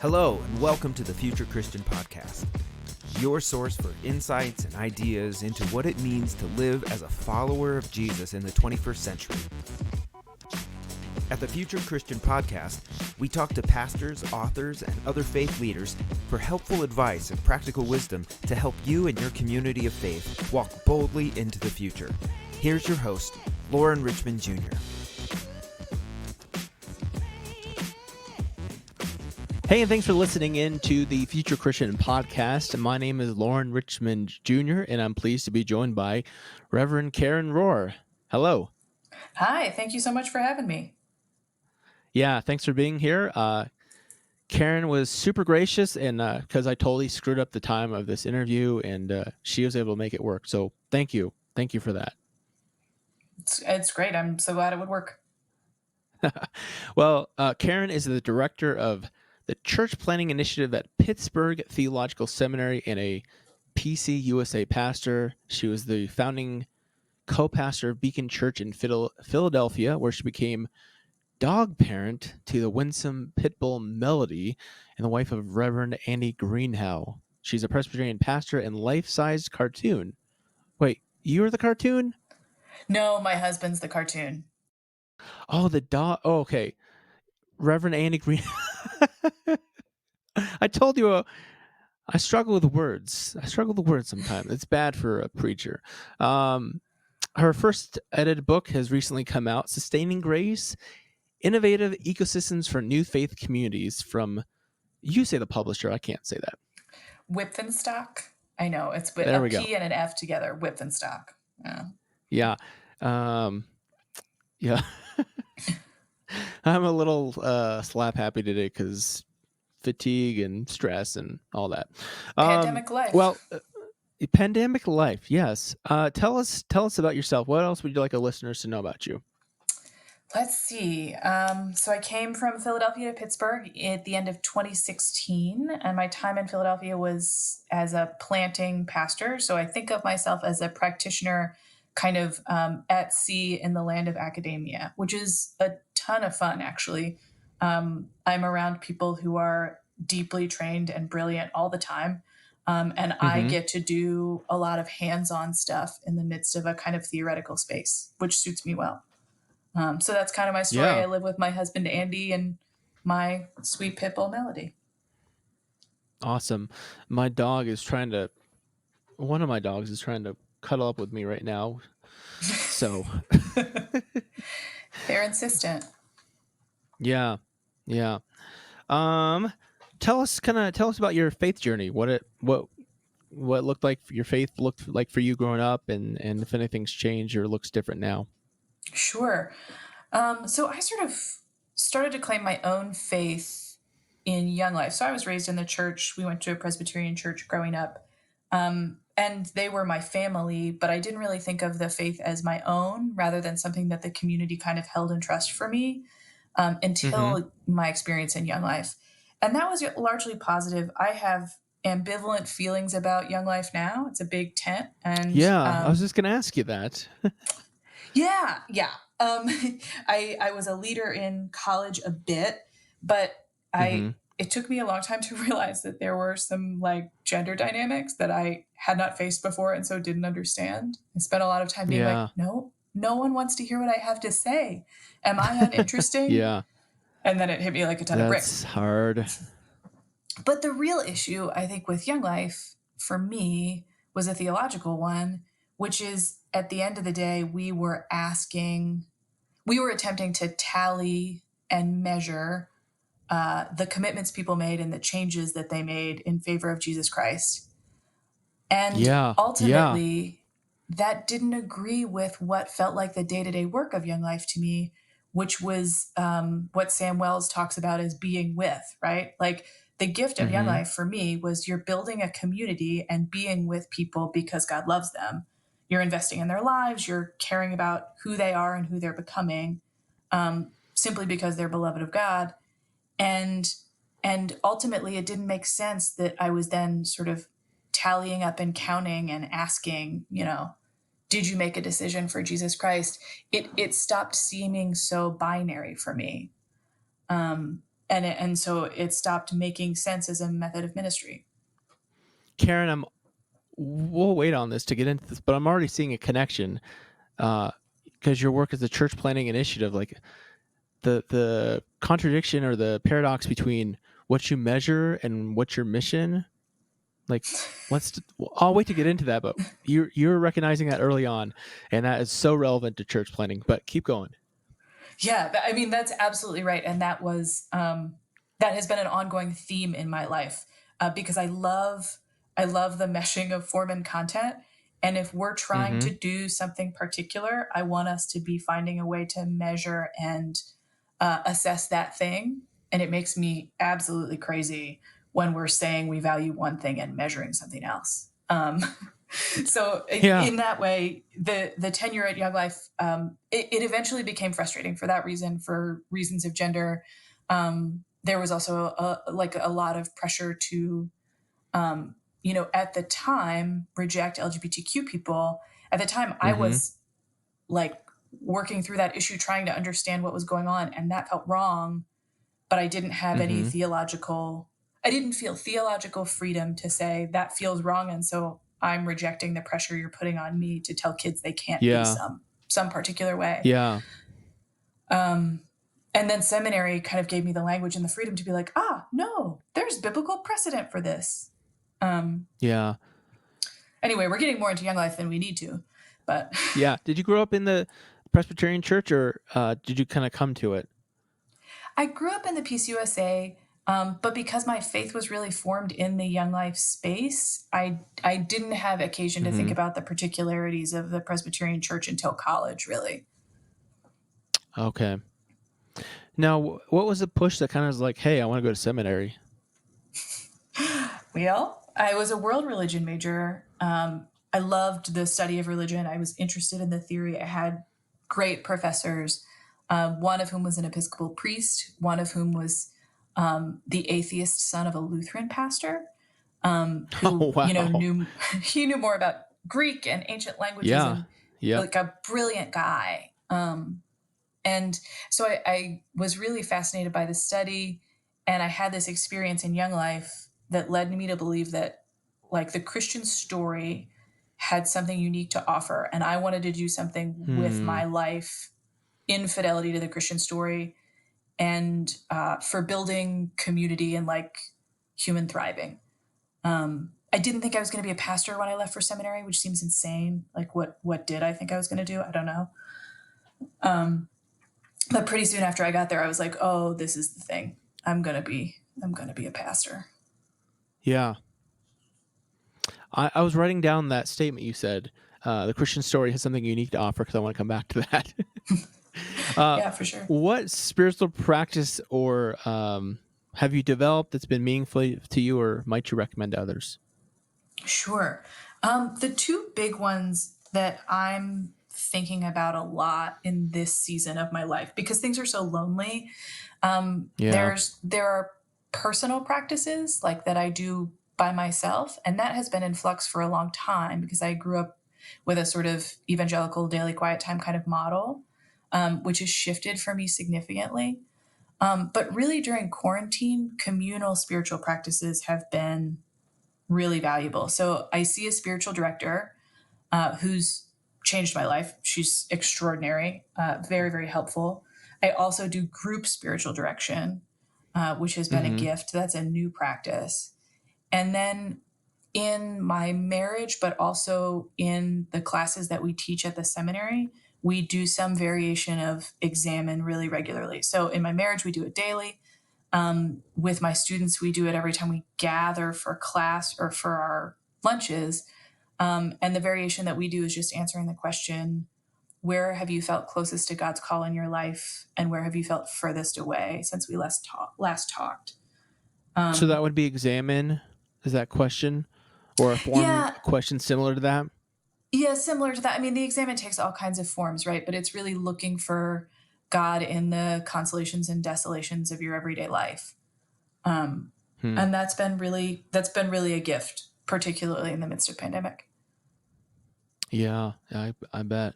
Hello, and welcome to the Future Christian Podcast, your source for insights and ideas into what it means to live as a follower of Jesus in the 21st century. At the Future Christian Podcast, we talk to pastors, authors, and other faith leaders for helpful advice and practical wisdom to help you and your community of faith walk boldly into the future. Here's your host, Lauren Richmond Jr. Hey, and thanks for listening in to the Future Christian Podcast. My name is Lauren Richmond Jr., and I'm pleased to be joined by Reverend Karen Rohrer. Hello. Hi, thank you so much for having me. Yeah, thanks for being here. Karen was super gracious, and because I totally screwed up the time of this interview, and she was able to make it work. So thank you. Thank you for that. It's great. I'm so glad it would work. Well, Karen is the director of the church planning initiative at Pittsburgh Theological Seminary and a PCUSA pastor. She was the founding co-pastor of Beacon Church in Philadelphia, where she became dog parent to the winsome pit bull Melody and the wife of Reverend Andy Greenhow. She's a Presbyterian pastor and life-sized cartoon. Wait, you're the cartoon? No, my husband's the cartoon. Oh, the dog. Oh, okay. Reverend Andy Green. I told you I struggle with words. Sometimes. It's bad for a preacher. Her first edited book has recently come out, Sustaining Grace, Innovative Ecosystems for New Faith Communities, from, you say the publisher, I can't say that. Wipfenstock. I know, it's with There a we P go. and an F together, Wipfenstock. Yeah. Yeah. I'm a little slap happy today because fatigue and stress and all that. Pandemic life. Well, pandemic life. Yes. Tell us about yourself. What else would you like our listeners to know about you? Let's see. So I came from Philadelphia to Pittsburgh at the end of 2016, and my time in Philadelphia was as a planting pastor. So I think of myself as a practitioner kind of at sea in the land of academia, which is a ton of fun, actually. I'm around people who are deeply trained and brilliant all the time. And I get to do a lot of hands-on stuff in the midst of a kind of theoretical space, which suits me well. So that's kind of my story. Yeah. I live with my husband, Andy, and my sweet pit bull, Melody. Awesome. One of my dogs is trying to cuddle up with me right now. So They're insistent. yeah. Tell us about your faith journey. What looked like your faith looked like for you growing up, and if anything's changed or looks different now. Sure. So I sort of started to claim my own faith in young life. So I was raised in the church. We went to a Presbyterian church growing up. And they were my family, but I didn't really think of the faith as my own rather than something that the community kind of held in trust for me until my experience in young life. And that was largely positive. I have ambivalent feelings about young life now. It's a big tent. And yeah, I was just going to ask you that. Yeah. I was a leader in college a bit, but it took me a long time to realize that there were some like gender dynamics that I had not faced before and so didn't understand. I spent a lot of time being like, no one wants to hear what I have to say. Am I uninteresting? Yeah. And then it hit me like a ton of bricks. That's hard. But the real issue, I think, with young life for me was a theological one, which is at the end of the day, we were attempting to tally and measure the commitments people made and the changes that they made in favor of Jesus Christ. And ultimately, that didn't agree with what felt like the day-to-day work of young life to me, which was what Sam Wells talks about as being with, right? Like the gift of young life for me was you're building a community and being with people because God loves them. You're investing in their lives. You're caring about who they are and who they're becoming simply because they're beloved of God. And ultimately, it didn't make sense that I was then sort of tallying up and counting and asking, did you make a decision for Jesus Christ? It stopped seeming so binary for me. And so it stopped making sense as a method of ministry. Karen, we'll wait on this to get into this, but I'm already seeing a connection because your work as a church planning initiative, like the contradiction or the paradox between what you measure and what's your mission. Like, I'll wait to get into that, but you're recognizing that early on, and that is so relevant to church planning. But keep going. Yeah, I mean, that's absolutely right, and that has been an ongoing theme in my life because I love the meshing of form and content. And if we're trying to do something particular, I want us to be finding a way to measure and assess that thing. And it makes me absolutely crazy when we're saying we value one thing and measuring something else. So in that way, the tenure at Young Life, it eventually became frustrating for that reason, for reasons of gender. There was also a lot of pressure to, at the time, reject LGBTQ people. At the time, I was like working through that issue, trying to understand what was going on, and that felt wrong. But I didn't have any I didn't feel theological freedom to say that feels wrong, and so I'm rejecting the pressure you're putting on me to tell kids they can't be some particular way. Yeah. And then seminary kind of gave me the language and the freedom to be like, no, there's biblical precedent for this. Yeah. Anyway, we're getting more into Young Life than we need to, but yeah. Did you grow up in the Presbyterian Church, or did you kind of come to it? I grew up in the PCUSA, but because my faith was really formed in the Young Life space, I didn't have occasion to think about the particularities of the Presbyterian Church until college, really. Okay. Now, what was the push that kind of was like, hey, I want to go to seminary? Well, I was a world religion major. I loved the study of religion. I was interested in the theory. I had great professors, one of whom was an Episcopal priest, one of whom was the atheist son of a Lutheran pastor, who knew more about Greek and ancient languages. And like a brilliant guy. And so I was really fascinated by the study, and I had this experience in Young Life that led me to believe that like the Christian story had something unique to offer. And I wanted to do something with my life in fidelity to the Christian story and for building community and like human thriving. I didn't think I was going to be a pastor when I left for seminary, which seems insane. Like what did I think I was going to do? I don't know. But pretty soon after I got there, I was like, oh, this is the thing. I'm going to be a pastor. Yeah. I was writing down that statement you said, the Christian story has something unique to offer, because I want to come back to that. Yeah, for sure. What spiritual practice or have you developed that's been meaningful to you, or might you recommend to others? Sure. The two big ones that I'm thinking about a lot in this season of my life, because things are so lonely. There are personal practices like that I do by myself, and that has been in flux for a long time because I grew up with a sort of evangelical daily quiet time kind of model, which has shifted for me significantly. But really during quarantine, communal spiritual practices have been really valuable. So I see a spiritual director who's changed my life. She's extraordinary, very, very helpful. I also do group spiritual direction, which has been a gift. That's a new practice. And then in my marriage, but also in the classes that we teach at the seminary, we do some variation of examine really regularly. So in my marriage, we do it daily. With my students, we do it every time we gather for class or for our lunches. And the variation that we do is just answering the question, where have you felt closest to God's call in your life? And where have you felt furthest away since we last talked? So that would be examine, is that question? Or a question similar to that? Yeah, similar to that. I mean, the examine takes all kinds of forms, right? But it's really looking for God in the consolations and desolations of your everyday life. And that's been really a gift, particularly in the midst of pandemic. Yeah, I bet.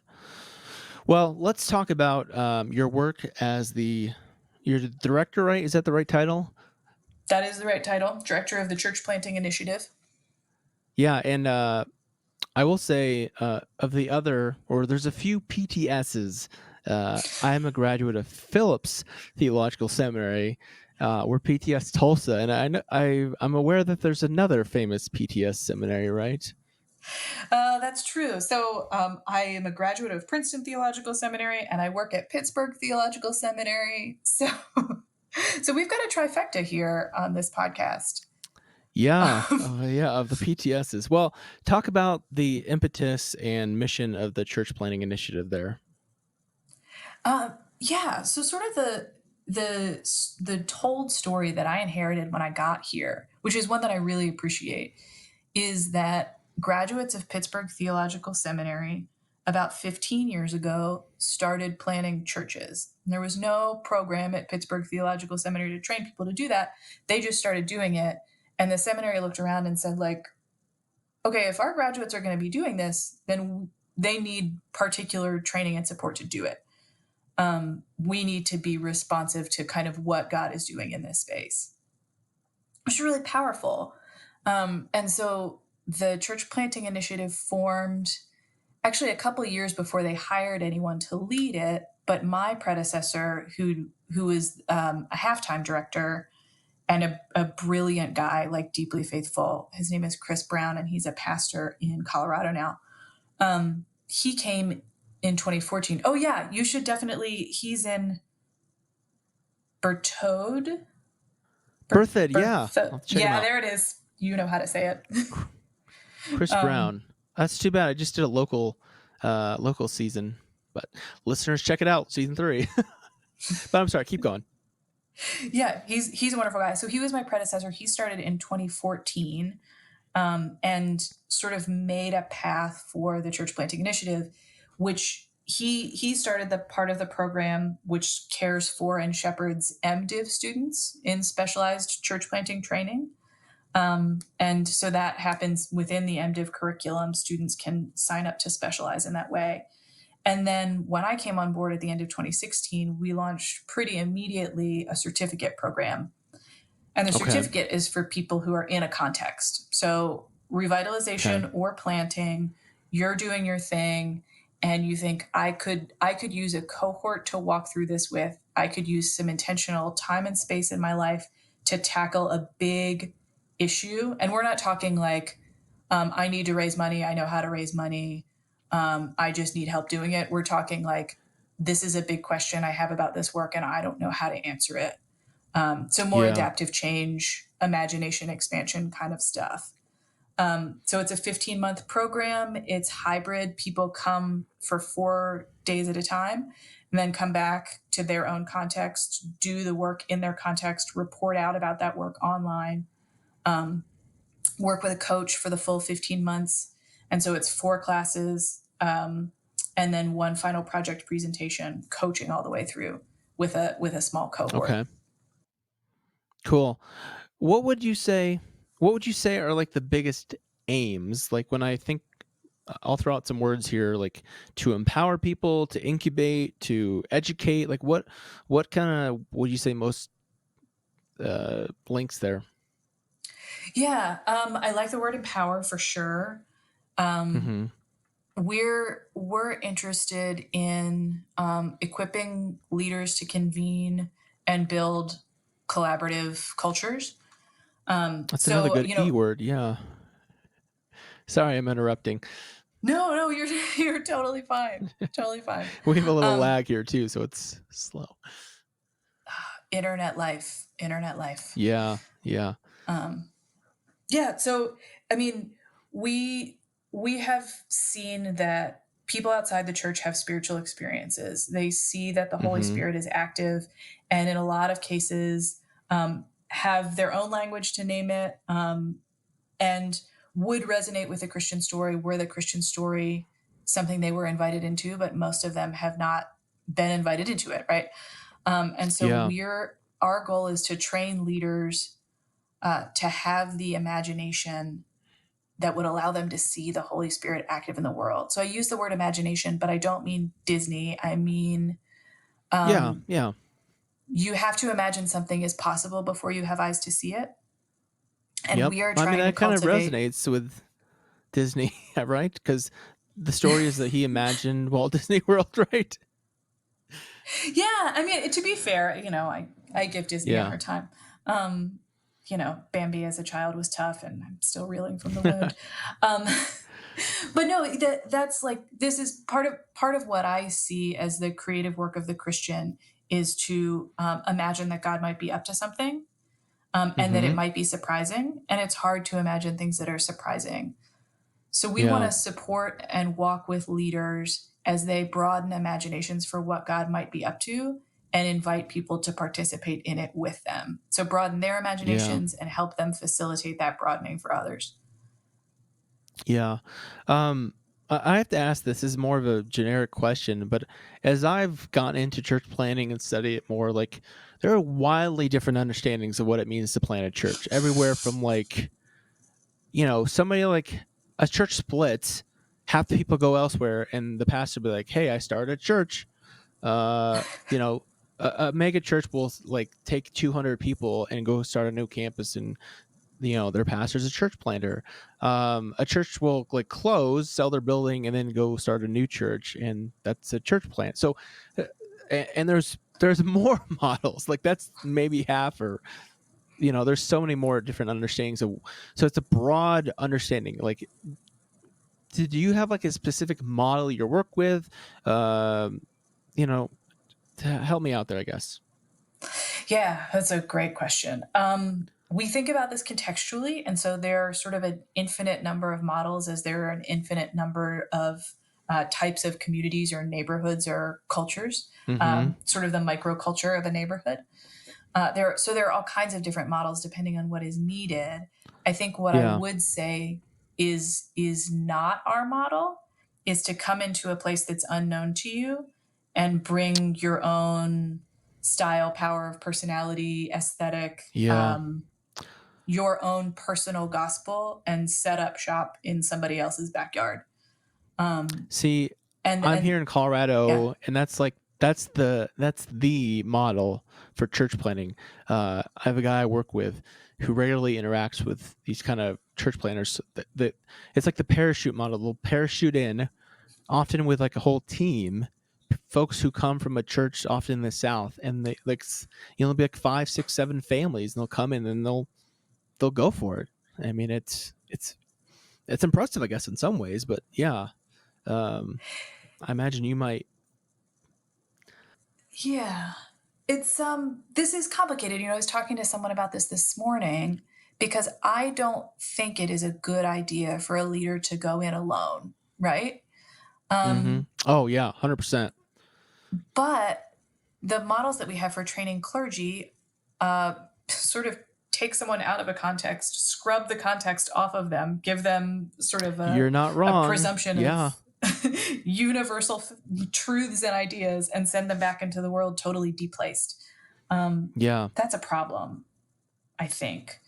Well, let's talk about your work as the You're the director, right? Is that the right title? That is the right title. Director of the Church Planting Initiative. Yeah, and I will say of the other, or there's a few PTSs. I'm a graduate of Phillips Theological Seminary. We're PTS Tulsa, and I'm aware that there's another famous PTS seminary, right? That's true. So I am a graduate of Princeton Theological Seminary, and I work at Pittsburgh Theological Seminary. So, so we've got a trifecta here on this podcast. Yeah, of the PTSs. Well, talk about the impetus and mission of the church planting initiative there. Yeah, so sort of the told story that I inherited when I got here, which is one that I really appreciate, is that graduates of Pittsburgh Theological Seminary about 15 years ago started planting churches. And there was no program at Pittsburgh Theological Seminary to train people to do that. They just started doing it. And the seminary looked around and said, like, okay, if our graduates are going to be doing this, then they need particular training and support to do it. We need to be responsive to kind of what God is doing in this space, which is really powerful. And so the church planting initiative formed actually a couple of years before they hired anyone to lead it. But my predecessor, who was a halftime director and a brilliant guy, like deeply faithful, his name is Chris Brown, and he's a pastor in Colorado now. He came in 2014. Oh yeah, you should definitely. He's in Berthoud. Yeah. Yeah, there it is. You know how to say it. Chris Brown. That's too bad. I just did a local season, but listeners, check it out, season 3. But I'm sorry, keep going. Yeah, he's a wonderful guy. So he was my predecessor. He started in 2014 and sort of made a path for the church planting initiative, which he started the part of the program which cares for and shepherds M.Div students in specialized church planting training. And so that happens within the M.Div curriculum. Students can sign up to specialize in that way. And then when I came on board at the end of 2016, we launched pretty immediately a certificate program. And the certificate is for people who are in a context. So revitalization or planting, you're doing your thing, and you think I could use a cohort to walk through this with. I could use some intentional time and space in my life to tackle a big issue. And we're not talking like, I need to raise money. I know how to raise money. I just need help doing it. We're talking like, this is a big question I have about this work and I don't know how to answer it. So more adaptive change, imagination expansion kind of stuff. So it's a 15-month program. It's hybrid. People come for 4 days at a time and then come back to their own context, do the work in their context, report out about that work online, work with a coach for the full 15 months. And so it's 4 classes, and then one final project presentation, coaching all the way through with a small cohort. Okay. Cool. What would you say are like the biggest aims? Like when I think, I'll throw out some words here, like to empower people, to incubate, to educate, like what kind of would you say most links there? Yeah. I like the word empower for sure. We're interested in equipping leaders to convene and build collaborative cultures. That's another good E word. Yeah. Sorry, I'm interrupting. No, you're totally fine. Totally fine. We have a little lag here too, so it's slow. Internet life. Yeah. Yeah. So, I mean, we have seen that people outside the church have spiritual experiences. They see that the Holy Spirit is active, and in a lot of cases, have their own language to name it, and would resonate with the Christian story. Were the Christian story something they were invited into, but most of them have not been invited into it, right? And so our goal is to train leaders to have the imagination that would allow them to see the Holy Spirit active in the world. So I use the word imagination, but I don't mean Disney. I mean, you have to imagine something is possible before you have eyes to see it. And we are I mean, trying to that kind of cultivate. resonates with Disney, right? Because the story is that he imagined Walt Disney World, right? Yeah, I mean, to be fair, I give Disney a hard time. Bambi as a child was tough, and I'm still reeling from the wound. But no, that's like, this is part of what I see as the creative work of the Christian, is to imagine that God might be up to something, and that it might be surprising. And it's hard to imagine things that are surprising. So we want to support and walk with leaders as they broaden imaginations for what God might be up to, and invite people to participate in it with them. So broaden their imaginations and help them facilitate that broadening for others. Yeah. I have to ask, this is more of a generic question, but as I've gotten into church planning and study it more, like, there are wildly different understandings of what it means to plant a church. Everywhere from, like, somebody, like, a church splits, half the people go elsewhere, and the pastor will be like, hey, I started a church. A mega church will, like, take 200 people and go start a new campus, and their pastor's a church planter. A church will, like, close, sell their building, and then go start a new church, and that's a church plant. So, and there's more models, like, that's maybe half, or there's so many more different understandings of, so it's a broad understanding. Like, do you have, like, a specific model you work with? To help me out there, I guess. Yeah, that's a great question. We think about this contextually, and so there are sort of an infinite number of models, as there are an infinite number of types of communities or neighborhoods or cultures, sort of the microculture of a neighborhood. There are all kinds of different models depending on what is needed. I think what I would say is not our model is to come into a place that's unknown to you and bring your own style, power of personality, aesthetic, your own personal gospel, and set up shop in somebody else's backyard. See, I'm here in Colorado, and that's the model for church planting. I have a guy I work with who regularly interacts with these kind of church planners. That it's like the parachute model. They'll parachute in, often with, like, a whole team, folks who come from a church often in the South, and they, like, it'll be like 5, 6, 7 families, and they'll come in and they'll go for it. I mean, it's impressive, I guess, in some ways, but yeah. I imagine you might. Yeah, it's this is complicated. I was talking to someone about this morning, because I don't think it is a good idea for a leader to go in alone, right? Oh yeah, 100%. But the models that we have for training clergy sort of take someone out of a context, scrub the context off of them, give them sort of You're not wrong. a presumption of universal truths and ideas, and send them back into the world totally deplaced. That's a problem, I think.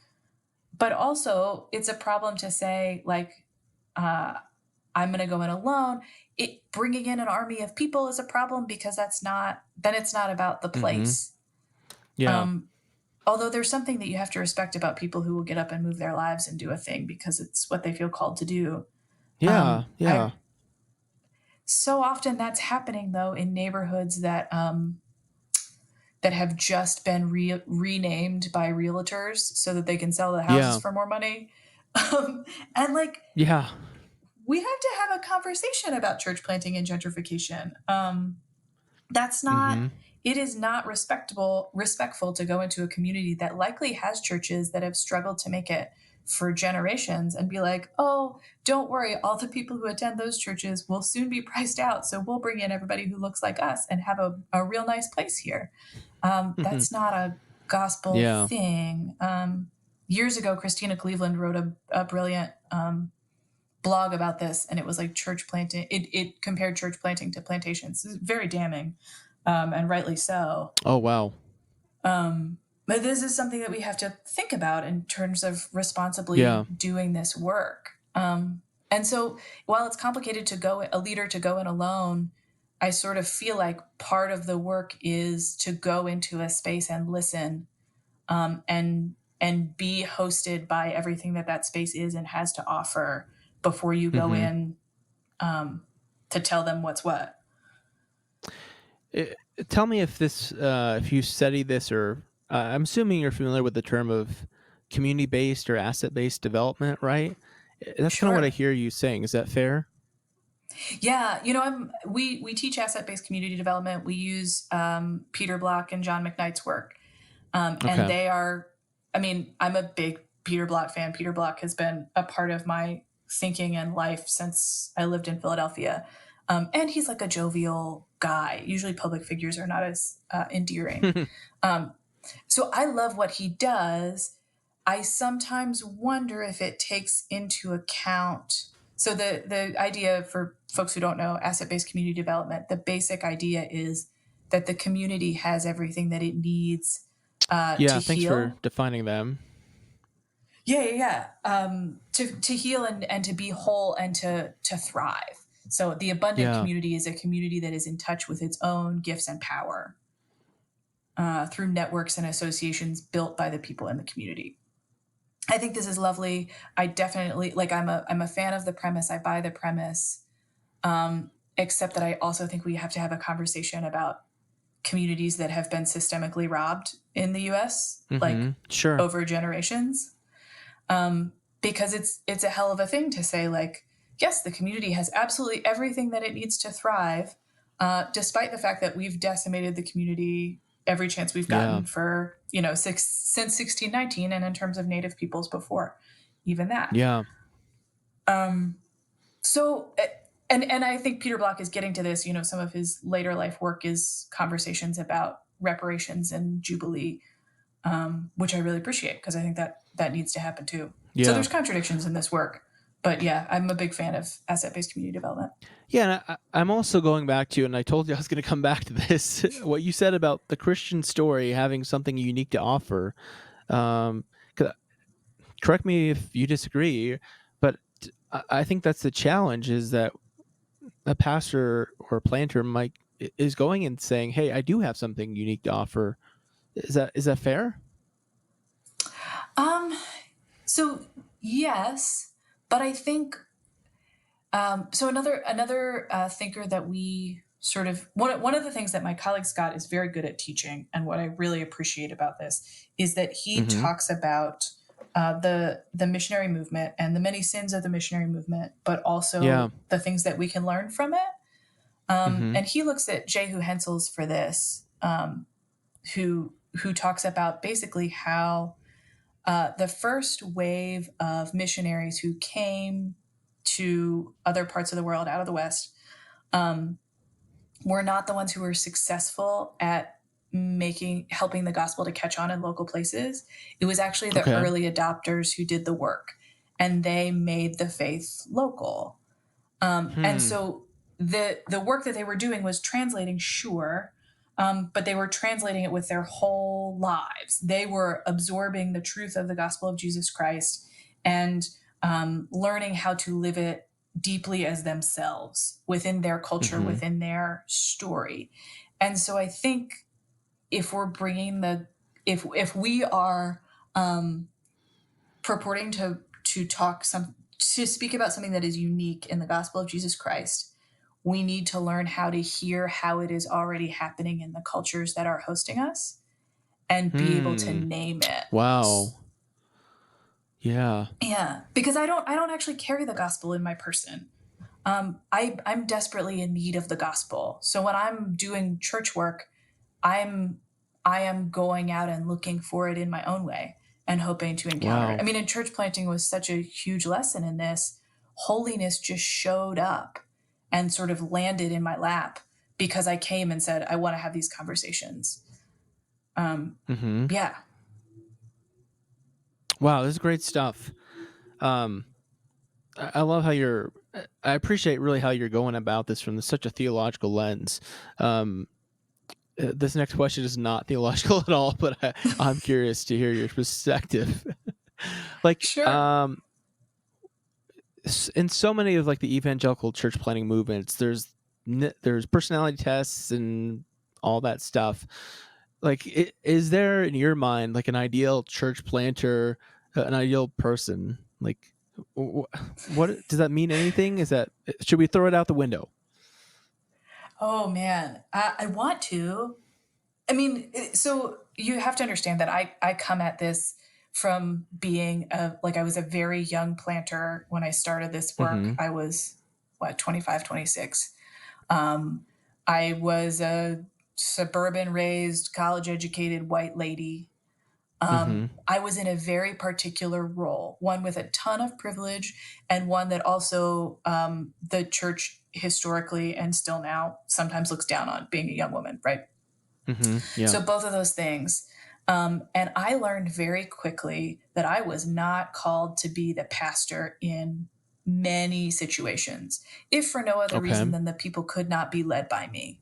But also, it's a problem to say, like, I'm going to go in alone. Bringing in an army of people is a problem, because it's not about the place. Although there's something that you have to respect about people who will get up and move their lives and do a thing because it's what they feel called to do. So often that's happening, though, in neighborhoods that have just been renamed by realtors so that they can sell the houses for more money. And, like, we have to have a conversation about church planting and gentrification. That's not, it is not respectful to go into a community that likely has churches that have struggled to make it for generations and be like, oh, don't worry, all the people who attend those churches will soon be priced out, so we'll bring in everybody who looks like us and have a real nice place here. That's not a gospel thing. Years ago, Christina Cleveland wrote a brilliant blog about this, and it was like church planting. It compared church planting to plantations. It's very damning, and rightly so. Oh, wow. But this is something that we have to think about in terms of responsibly doing this work. And so while it's complicated a leader to go in alone, I sort of feel like part of the work is to go into a space and listen, and be hosted by everything that space is and has to offer before you go in to tell them what's what. Tell me if you study this, or I'm assuming you're familiar with the term of community-based or asset-based development, right? That's kind of what I hear you saying. Is that fair? Yeah, we teach asset-based community development. We use Peter Block and John McKnight's work, and they are. I mean, I'm a big Peter Block fan. Peter Block has been a part of my thinking and life since I lived in Philadelphia, and he's like a jovial guy. Usually, public figures are not as endearing. So I love what he does. I sometimes wonder if it takes into account. So the idea, for folks who don't know asset-based community development, the basic idea is that the community has everything that it needs to thanks heal. for defining them. Yeah. To heal and to be whole and to thrive. So the abundant community is a community that is in touch with its own gifts and power through networks and associations built by the people in the community. I think this is lovely. I definitely I'm a fan of the premise. I buy the premise, except that I also think we have to have a conversation about communities that have been systemically robbed in the U.S. Over generations, because it's a hell of a thing to say, like, yes, the community has absolutely everything that it needs to thrive, despite the fact that we've decimated the community every chance we've gotten for, since 1619, and in terms of Native peoples before even that. So, and I think Peter Block is getting to this, some of his later life work is conversations about reparations and Jubilee, which I really appreciate, because I think that needs to happen too. So there's contradictions in this work. But yeah, I'm a big fan of asset-based community development. Yeah, and I'm also going back to, and I told you I was going to come back to this, what you said about the Christian story having something unique to offer. Correct me if you disagree, but I think that's the challenge, is that a pastor or a planter is going and saying, hey, I do have something unique to offer. Is that fair? So yes, but I think so. Another thinker that we sort of one of the things that my colleague Scott is very good at teaching, and what I really appreciate about this is that he talks about the missionary movement and the many sins of the missionary movement, but also the things that we can learn from it. And he looks at Jehu Hensels for this, who talks about basically how the first wave of missionaries who came to other parts of the world out of the West were not the ones who were successful at helping the gospel to catch on in local places. It was actually the early adopters who did the work, and they made the faith local. And so the work that they were doing was translating, sure, but they were translating it with their whole lives. They were absorbing the truth of the gospel of Jesus Christ and learning how to live it deeply as themselves within their culture, within their story. And so I think if we're bringing if we are purporting to speak about something that is unique in the gospel of Jesus Christ, we need to learn how to hear how it is already happening in the cultures that are hosting us and be able to name it. Wow. Yeah. Yeah. Because I don't actually carry the gospel in my person. I'm desperately in need of the gospel. So when I'm doing church work, I am going out and looking for it in my own way and hoping to encounter it. I mean, and church planting was such a huge lesson in this. Holiness just showed up and sort of landed in my lap because I came and said, I want to have these conversations. Yeah. Wow, this is great stuff. I love I appreciate really how you're going about this from such a theological lens. This next question is not theological at all, but I'm curious to hear your perspective. Sure. In so many of the evangelical church planting movements, there's there's personality tests and all that stuff. Like, is there in your mind like an ideal church planter, an ideal person? Like, what does that mean? Anything? Should we throw it out the window? Oh man, I want to. I mean, so you have to understand that I come at this from being I was a very young planter when I started this work. I was 25, 26. I was a suburban raised, college educated white lady. I was in a very particular role, one with a ton of privilege and one that also the church historically and still now sometimes looks down on, being a young woman, right? Yeah. So both of those things. And I learned very quickly that I was not called to be the pastor in many situations, if for no other reason than that people could not be led by me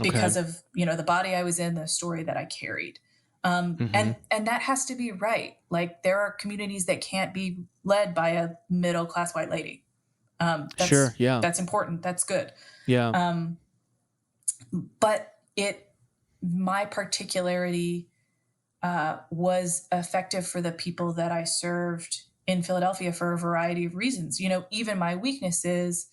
because of, the body I was in, the story that I carried. And that has to be right. Like, there are communities that can't be led by a middle-class white lady. Sure. Yeah. That's important. That's good. Yeah. But my particularity was effective for the people that I served in Philadelphia for a variety of reasons. Even my weaknesses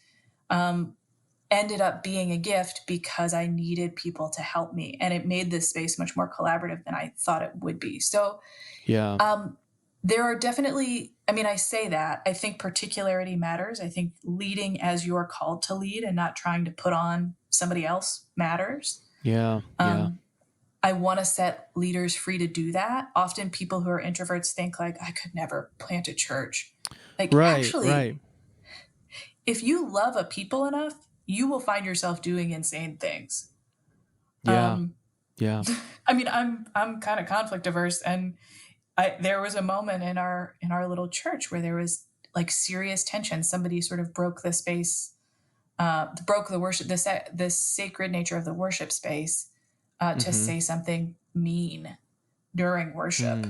ended up being a gift because I needed people to help me, and it made this space much more collaborative than I thought it would be. So, there are definitely, I say that, I think particularity matters. I think leading as you're called to lead and not trying to put on somebody else matters. Yeah. I want to set leaders free to do that. Often people who are introverts think like, I could never plant a church. Like, actually, if you love a people enough, you will find yourself doing insane things. Yeah. I'm kind of conflict averse, and there was a moment in our little church where there was like serious tension. Somebody sort of broke the space, broke the worship, the sacred nature of the worship space, to say something mean during worship.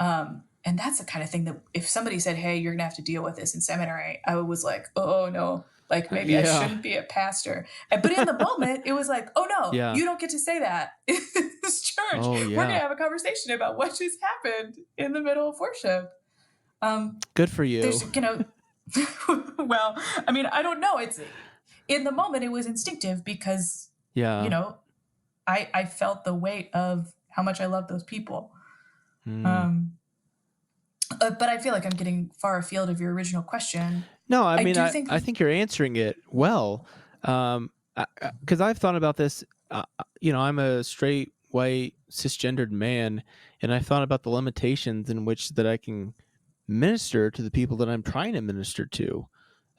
And that's the kind of thing that if somebody said, hey, you're gonna have to deal with this in seminary, I was like, oh no, like maybe I shouldn't be a pastor. But in the moment it was like, oh no, you don't get to say that in this church. We're gonna have a conversation about what just happened in the middle of worship. Good for you. Well, I don't know. It's in the moment it was instinctive because I felt the weight of how much I love those people. But I feel like I'm getting far afield of your original question. No, I think you're answering it well. Because I've thought about this. I'm a straight, white, cisgendered man, and I've thought about the limitations in which that I can minister to the people that I'm trying to minister to.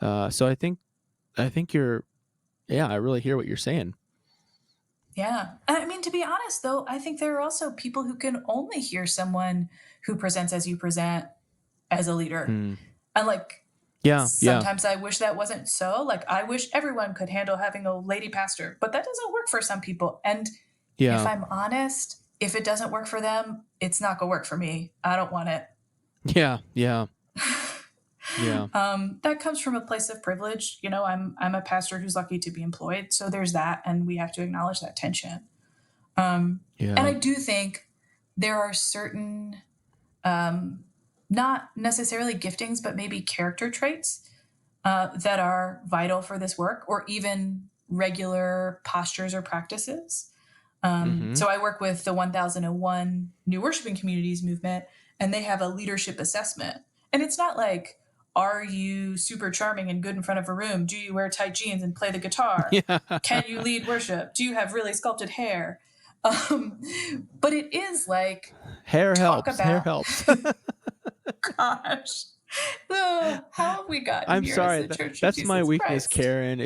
So I think you're, I really hear what you're saying. Yeah. To be honest, though, I think there are also people who can only hear someone who presents as you present as a leader. And sometimes I wish that wasn't so. Like, I wish everyone could handle having a lady pastor, but that doesn't work for some people. And if I'm honest, if it doesn't work for them, it's not going to work for me. I don't want it. Yeah. That comes from a place of privilege. I'm a pastor who's lucky to be employed. So there's that. And we have to acknowledge that tension. And I do think there are certain, not necessarily giftings, but maybe character traits that are vital for this work, or even regular postures or practices. So I work with the 1001 New Worshiping Communities movement, and they have a leadership assessment. And it's not like, are you super charming and good in front of a room? Do you wear tight jeans and play the guitar? Can you lead worship? Do you have really sculpted hair? But it is like, hair helps. Gosh. How have we gotten I'm here sorry. As the Church that's of my Jesus weakness, Christ? Karen.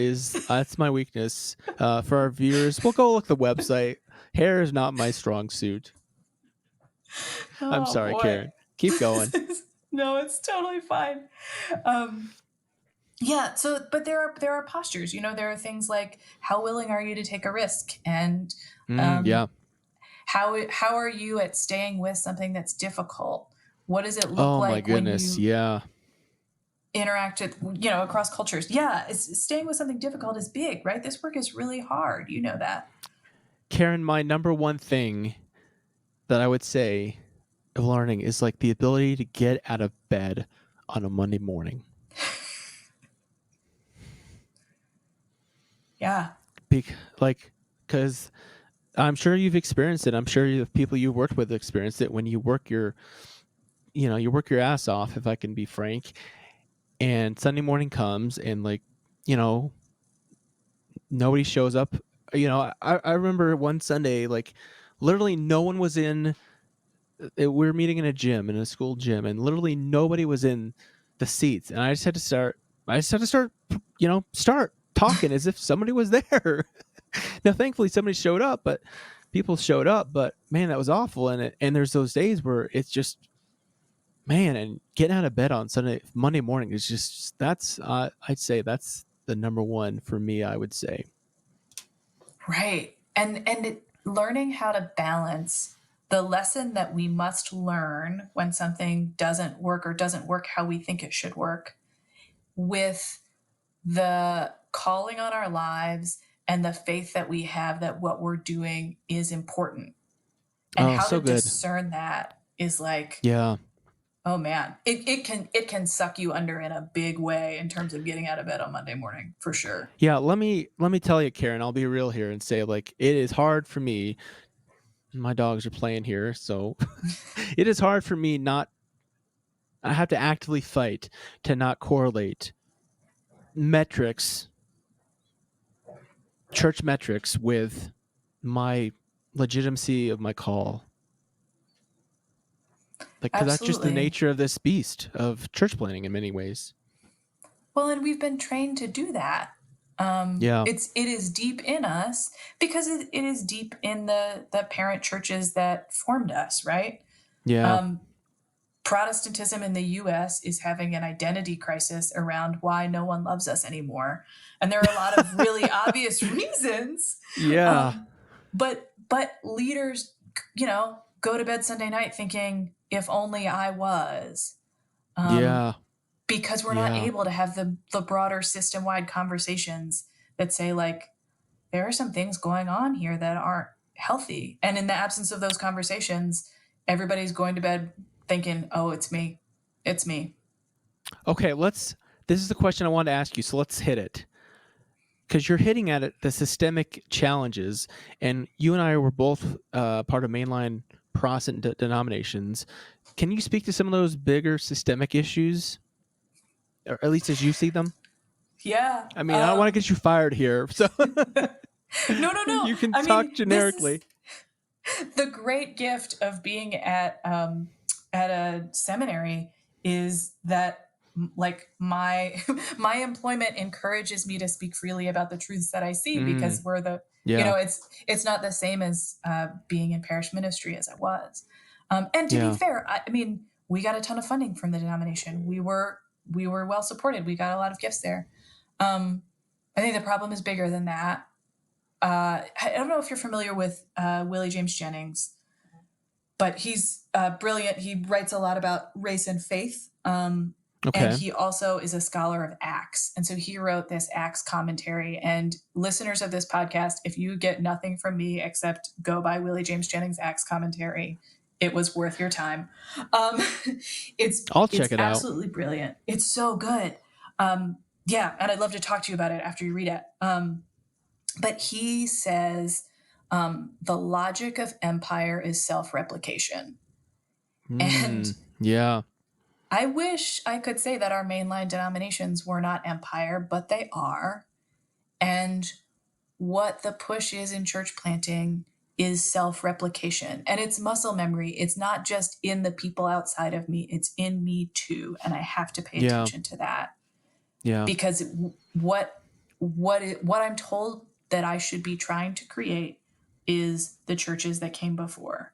That's my weakness. For our viewers, we'll go look the website. Hair is not my strong suit. I'm sorry, boy. Karen. Keep going. No, it's totally fine. But there are postures. There are things like, how willing are you to take a risk, and how are you at staying with something that's difficult? What does it look like? Oh my goodness! interact with, across cultures. Yeah. Staying with something difficult is big, right? This work is really hard. You know that. Karen, my number one thing that I would say of learning is like the ability to get out of bed on a Monday morning. Yeah. Because I'm sure you've experienced it. I'm sure the people you've worked with experienced it when you work your ass off, if I can be frank, and Sunday morning comes and nobody shows up. I remember one Sunday, literally no one was in. We were meeting in a school gym, and literally nobody was in the seats. And I just had to start, start talking as if somebody was there. Now, thankfully, somebody showed up, but people showed up. But man, that was awful. And there's those days where it's just, man, and getting out of bed on Monday morning is just, I'd say that's the number one for me, I would say. Right. And learning how to balance the lesson that we must learn when something doesn't work or doesn't work how we think it should work, with the calling on our lives and the faith that we have that what we're doing is important. And how to discern that is like, yeah. Oh man, it can suck you under in a big way in terms of getting out of bed on Monday morning, for sure. Yeah, let me tell you, Karen, I'll be real here and say, it is hard for me. My dogs are playing here, so it is hard for me I have to actively fight to not correlate church metrics with my legitimacy of my call. Because that's just the nature of this beast of church planning in many ways. Well, and we've been trained to do that. It is deep in us because it is deep in the parent churches that formed us, right? Yeah. Protestantism in the U.S. is having an identity crisis around why no one loves us anymore. And there are a lot of really obvious reasons. Yeah. But leaders, go to bed Sunday night thinking, if only I was. Because we're not able to have the broader system-wide conversations that say, there are some things going on here that aren't healthy. And in the absence of those conversations, everybody's going to bed thinking, oh, it's me. It's me. Okay, this is the question I wanted to ask you, so let's hit it. Because you're hitting at it, the systemic challenges, and you and I were both part of mainline Protestant denominations. Can you speak to some of those bigger systemic issues, or at least as you see them? Yeah. I mean, I don't want to get you fired here, so no. You can talk generically. The great gift of being at a seminary is that my employment encourages me to speak freely about the truths that I see, because we're it's not the same as being in parish ministry as it was. And to be fair, I mean, we got a ton of funding from the denomination. We were well supported. We got a lot of gifts there. I think the problem is bigger than that. I don't know if you're familiar with Willie James Jennings, but he's brilliant. He writes a lot about race and faith. And he also is a scholar of Acts. And so he wrote this Acts commentary. And listeners of this podcast, if you get nothing from me except go by Willie James Jennings' Acts commentary, it was worth your time. I'll check it out. It's absolutely brilliant. It's so good. And I'd love to talk to you about it after you read it. But he says the logic of empire is self-replication. And I wish I could say that our mainline denominations were not empire, but they are. And what the push is in church planting is self-replication. And it's muscle memory. It's not just in the people outside of me. It's in me too. And I have to pay attention to that. Yeah. Because what I'm told that I should be trying to create is the churches that came before.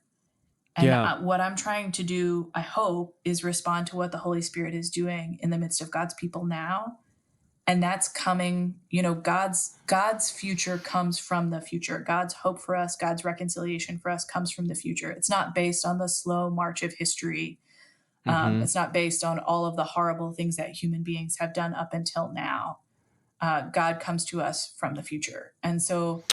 And what I'm trying to do, I hope, is respond to what the Holy Spirit is doing in the midst of God's people now. And that's coming, God's future comes from the future. God's hope for us, God's reconciliation for us comes from the future. It's not based on the slow march of history. It's not based on all of the horrible things that human beings have done up until now. God comes to us from the future. And so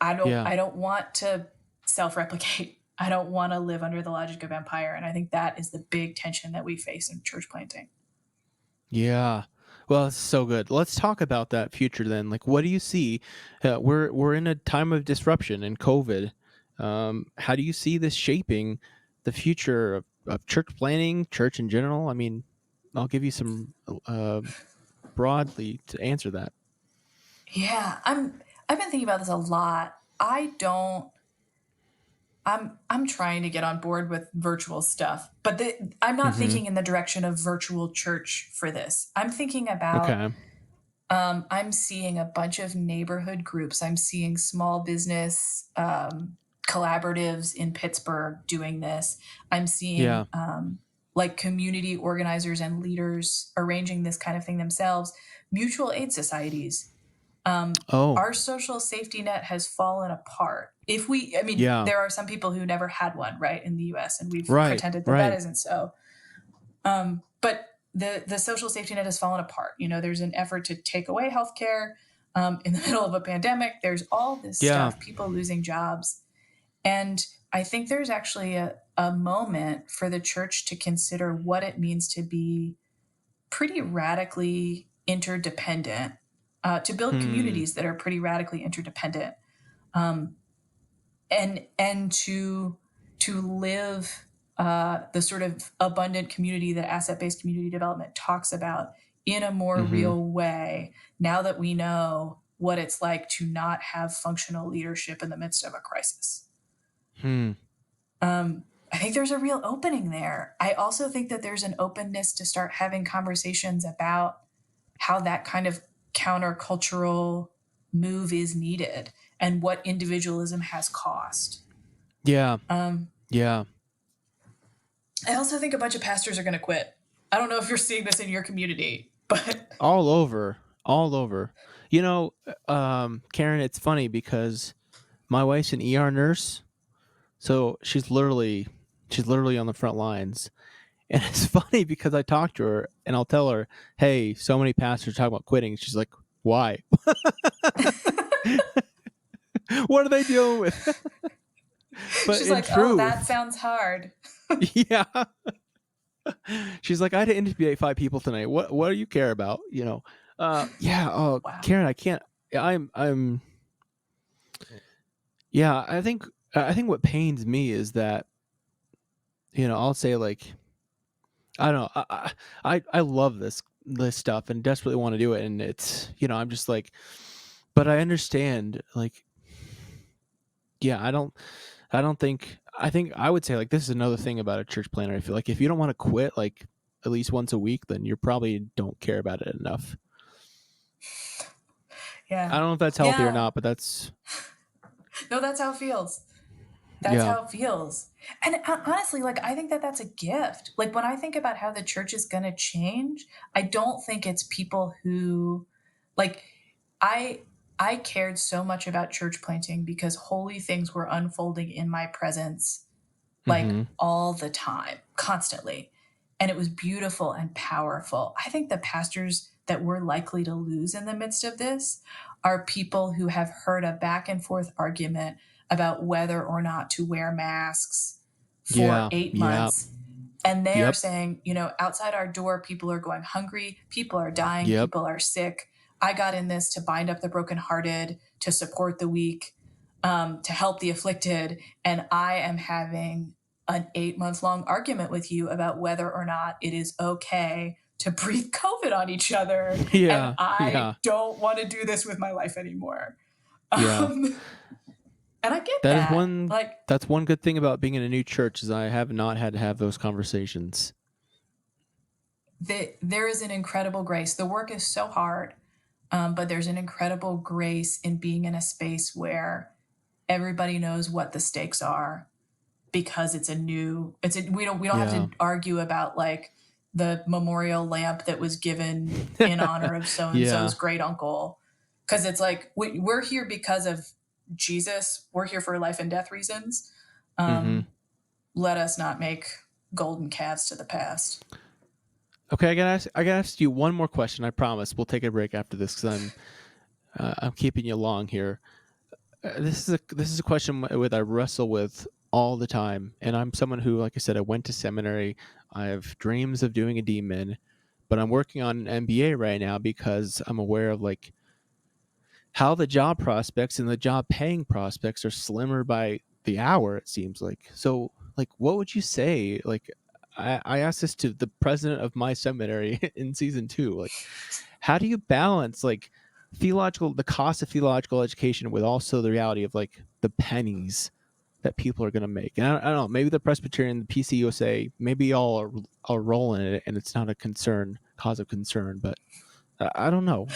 I don't want to self-replicate. I don't want to live under the logic of empire. And I think that is the big tension that we face in church planting. Yeah. Well, it's so good. Let's talk about that future then. Like, what do you see? We're in a time of disruption and COVID. How do you see this shaping the future of church planning, church in general? I mean, I'll give you some broadly to answer that. Yeah, I've been thinking about this a lot. I'm trying to get on board with virtual stuff, but I'm not thinking in the direction of virtual church for this. I'm thinking about, I'm seeing a bunch of neighborhood groups. I'm seeing small business collaboratives in Pittsburgh doing this. I'm seeing like community organizers and leaders arranging this kind of thing themselves. Mutual aid societies. Our social safety net has fallen apart. There are some people who never had one, right, in the U.S., and we've pretended that isn't so. But the social safety net has fallen apart. There's an effort to take away healthcare in the middle of a pandemic. There's all this stuff, people losing jobs. And I think there's actually a moment for the church to consider what it means to be pretty radically interdependent, to build communities that are pretty radically interdependent, and to live the sort of abundant community that asset-based community development talks about in a more real way, now that we know what it's like to not have functional leadership in the midst of a crisis. I think there's a real opening there. I also think that there's an openness to start having conversations about how that kind of countercultural move is needed and what individualism has cost. Yeah. I also think a bunch of pastors are going to quit. I don't know if you're seeing this in your community, but all over. Karen, it's funny because my wife's an ER nurse, so she's literally on the front lines. And it's funny because I talk to her and I'll tell her, hey, so many pastors talk about quitting. She's like, why? What are they dealing with? But she's like, oh, that sounds hard. Yeah. She's like, I had to interview 5 people tonight. What do you care about? Wow. Karen, I can't. I think what pains me is that, I'll say, like, I don't know. I love this stuff and desperately want to do it. And it's, I'm just like, but I understand, like, I think I would say, like, this is another thing about a church planner. I feel like if you don't want to quit, like, at least once a week, then you probably don't care about it enough. Yeah. I don't know if that's healthy or not, but that's. No, that's how it feels. That's how it feels. And honestly, like, I think that that's a gift. Like, when I think about how the church is going to change, I don't think it's people who, like, I cared so much about church planting because holy things were unfolding in my presence, like, all the time, constantly. And it was beautiful and powerful. I think the pastors that we're likely to lose in the midst of this are people who have heard a back and forth argument about whether or not to wear masks for 8 months. And they are saying, outside our door, people are going hungry, people are dying, people are sick. I got in this to bind up the brokenhearted, to support the weak, to help the afflicted. And I am having an 8-month-long argument with you about whether or not it is okay to breathe COVID on each other. And I don't want to do this with my life anymore. And I get that. That's one good thing about being in a new church is I have not had to have those conversations. There is an incredible grace. The work is so hard, but there's an incredible grace in being in a space where everybody knows what the stakes are, because we don't have to argue about, like, the memorial lamp that was given in honor of so-and-so's great uncle. Because it's like, we're here because of Jesus. We're here for life and death reasons. Let us not make golden calves to the past. Okay, I gotta ask you one more question. I promise. We'll take a break after this because I'm keeping you long here. This is a question I wrestle with all the time, and I'm someone who, like I said, I went to seminary. I have dreams of doing a DMin, but I'm working on an MBA right now because I'm aware of like how the job prospects and the job paying prospects are slimmer by the hour, it seems like. So, like, what would you say? Like, I asked this to the president of my seminary in season 2. Like, how do you balance like the cost of theological education with also the reality of like the pennies that people are going to make? And I don't know, maybe the Presbyterian, the PCUSA, maybe all are rolling in it, and it's not a cause of concern. But I don't know.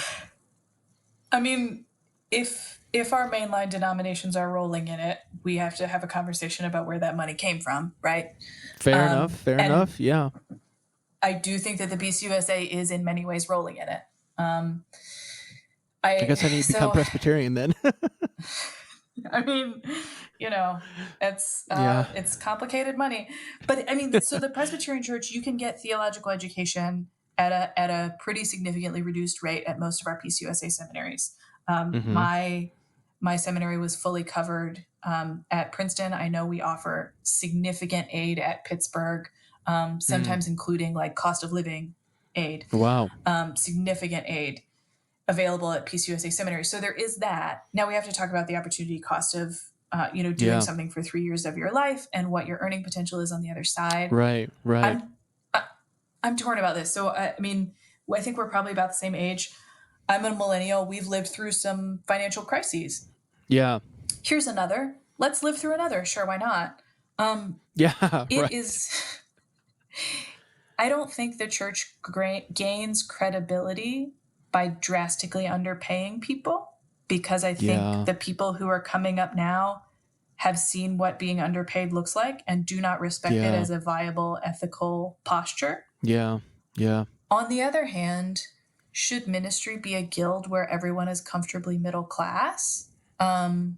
I mean, if our mainline denominations are rolling in it, we have to have a conversation about where that money came from, right? Fair enough. Yeah. I do think that the PCUSA is in many ways rolling in it. I guess I need to become Presbyterian then. I mean, it's complicated money. But I mean, so the Presbyterian Church, you can get theological education at a pretty significantly reduced rate at most of our PCUSA seminaries. My seminary was fully covered at Princeton. I know we offer significant aid at Pittsburgh, sometimes including like cost of living aid. Wow. Significant aid available at PCUSA seminary. So there is that. Now we have to talk about the opportunity cost of, doing something for 3 years of your life and what your earning potential is on the other side. Right. I'm torn about this. So, I mean, I think we're probably about the same age. I'm a millennial. We've lived through some financial crises. Yeah. Here's another. Let's live through another. Sure, why not? It is. I don't think the church gains credibility by drastically underpaying people, because I think the people who are coming up now have seen what being underpaid looks like and do not respect it as a viable ethical posture. Yeah. On the other hand, should ministry be a guild where everyone is comfortably middle class? And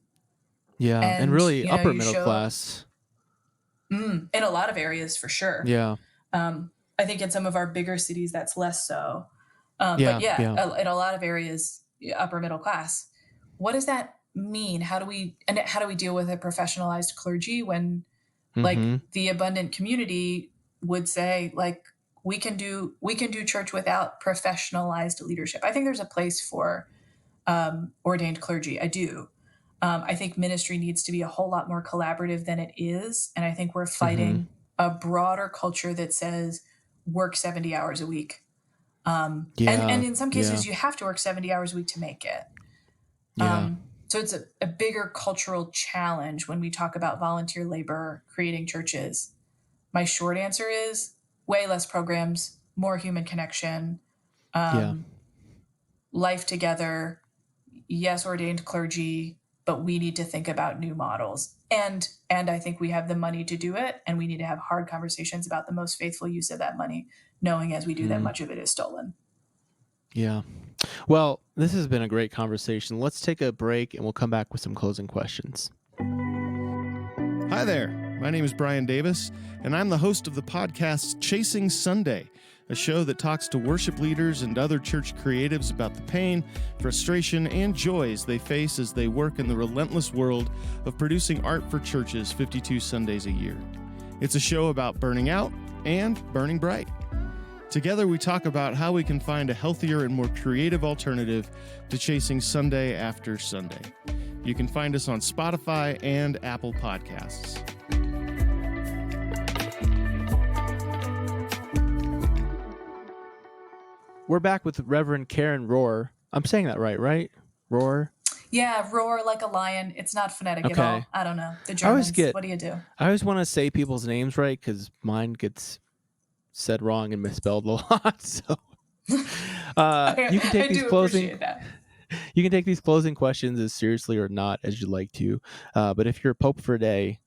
really upper middle class. In a lot of areas, for sure. Yeah. I think in some of our bigger cities, that's less so. But in a lot of areas, upper middle class. What does that mean? How do we deal with a professionalized clergy when like the abundant community would say, like, we can do church without professionalized leadership? I think there's a place for ordained clergy. I do. I think ministry needs to be a whole lot more collaborative than it is. And I think we're fighting a broader culture that says work 70 hours a week. And in some cases you have to work 70 hours a week to make it. So it's a bigger cultural challenge when we talk about volunteer labor creating churches. My short answer is way less programs, more human connection, life together. Yes, ordained clergy, but we need to think about new models. And I think we have the money to do it, and we need to have hard conversations about the most faithful use of that money, knowing as we do that much of it is stolen. Yeah. Well, this has been a great conversation. Let's take a break and we'll come back with some closing questions. Hi there. My name is Brian Davis, and I'm the host of the podcast Chasing Sunday, a show that talks to worship leaders and other church creatives about the pain, frustration, and joys they face as they work in the relentless world of producing art for churches 52 Sundays a year. It's a show about burning out and burning bright. Together, we talk about how we can find a healthier and more creative alternative to chasing Sunday after Sunday. You can find us on Spotify and Apple Podcasts. We're back with Reverend Karen Rohrer. I'm saying that right? Rohrer? Yeah, roar like a lion. It's not phonetic at all. I don't know. The Germans, what do you do? I always want to say people's names right because mine gets said wrong and misspelled a lot. So you can take these closing. You can take these closing questions as seriously or not as you like to. But if you're Pope for a day,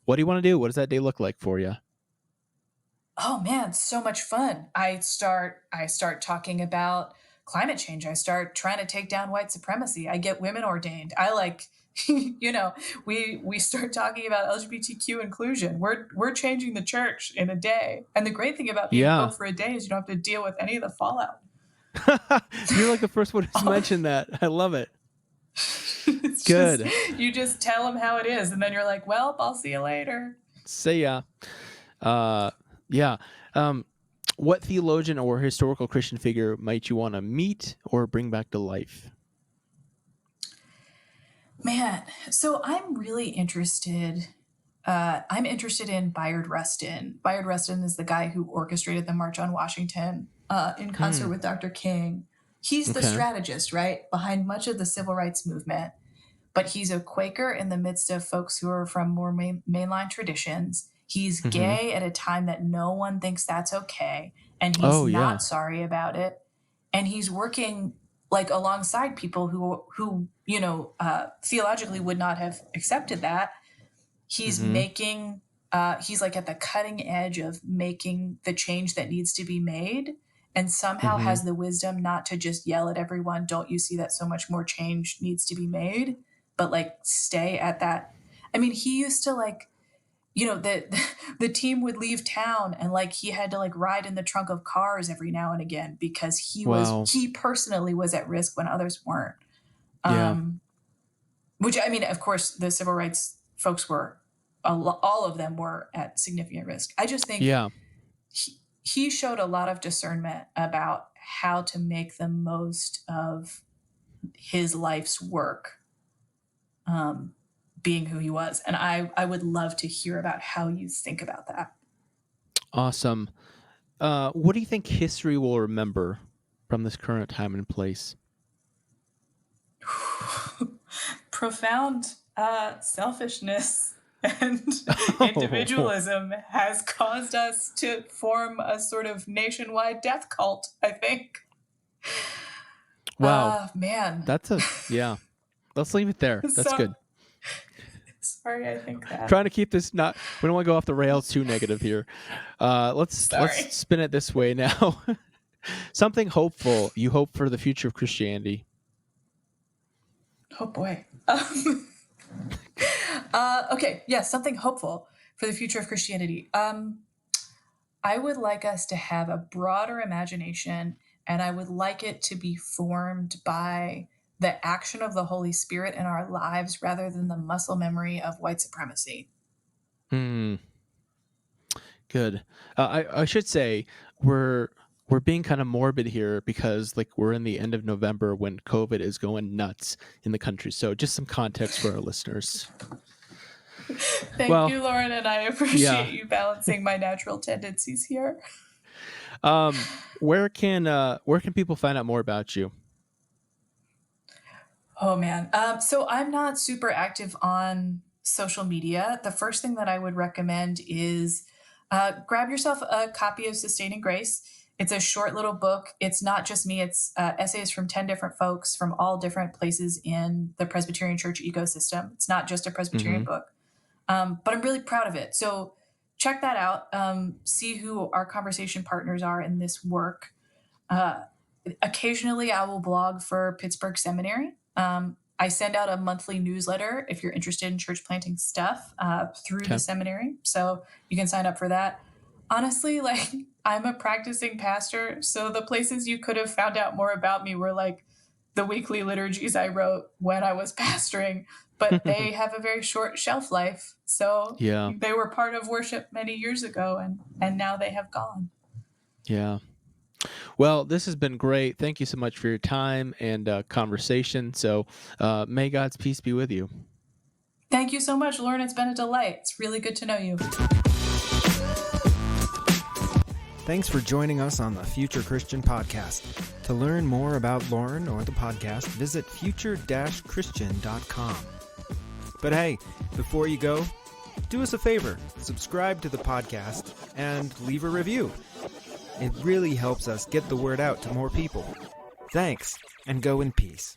what do you want to do? What does that day look like for you? Oh man, so much fun. I start talking about climate change. I start trying to take down white supremacy. I get women ordained. I we start talking about LGBTQ inclusion. We're changing the church in a day. And the great thing about being Pope for a day is you don't have to deal with any of the fallout. You're like the first one who's mentioned that. I love it. Good. You just tell them how it is, and then you're like, well, I'll see you later. See ya. What theologian or historical Christian figure might you want to meet or bring back to life? Man, so I'm really interested. I'm interested in Bayard Rustin. Bayard Rustin is the guy who orchestrated the March on Washington in concert with Dr. King. He's the strategist, right, behind much of the civil rights movement. But he's a Quaker in the midst of folks who are from more mainline traditions. He's gay at a time that no one thinks that's okay. And he's not sorry about it. And he's working like alongside people who theologically would not have accepted that. He's making, he's like at the cutting edge of making the change that needs to be made, and somehow has the wisdom not to just yell at everyone, don't you see that so much more change needs to be made, but like stay at that. I mean, he used to like, the team would leave town and like he had to like ride in the trunk of cars every now and again because he personally was at risk when others weren't. Which, I mean, of course, the civil rights folks were, all of them were at significant risk. I just think he showed a lot of discernment about how to make the most of his life's work, being who he was. And I would love to hear about how you think about that. Awesome. What do you think history will remember from this current time and place? Profound selfishness and individualism has caused us to form a sort of nationwide death cult, I think. Wow. Man. Let's leave it there. That's good. Sorry, I think that. Trying to keep this we don't want to go off the rails too negative here. Let's spin it this way now. Something hopeful you hope for the future of Christianity. Oh boy. Okay. Yeah. Something hopeful for the future of Christianity. I would like us to have a broader imagination, and I would like it to be formed by the action of the Holy Spirit in our lives rather than the muscle memory of white supremacy. Good. I should say we're being kind of morbid here because like we're in the end of November when COVID is going nuts in the country. So just some context for our listeners. Thank you, Lauren, and I appreciate you balancing my natural tendencies here. Where can people find out more about you? Oh man. So I'm not super active on social media. The first thing that I would recommend is grab yourself a copy of Sustaining Grace. It's a short little book. It's not just me. It's essays from 10 different folks from all different places in the Presbyterian Church ecosystem. It's not just a Presbyterian book, but I'm really proud of it. So check that out. See who our conversation partners are in this work. Occasionally, I will blog for Pittsburgh Seminary. I send out a monthly newsletter if you're interested in church planting stuff through the seminary. So you can sign up for that. Honestly, like I'm a practicing pastor. So the places you could have found out more about me were like the weekly liturgies I wrote when I was pastoring, but they have a very short shelf life. So they were part of worship many years ago and now they have gone. Yeah. Well, this has been great. Thank you so much for your time and conversation. So may God's peace be with you. Thank you so much, Lauren. It's been a delight. It's really good to know you. Thanks for joining us on the Future Christian Podcast. To learn more about Lauren or the podcast, visit future-christian.com. But hey, before you go, do us a favor, subscribe to the podcast and leave a review. It really helps us get the word out to more people. Thanks, and go in peace.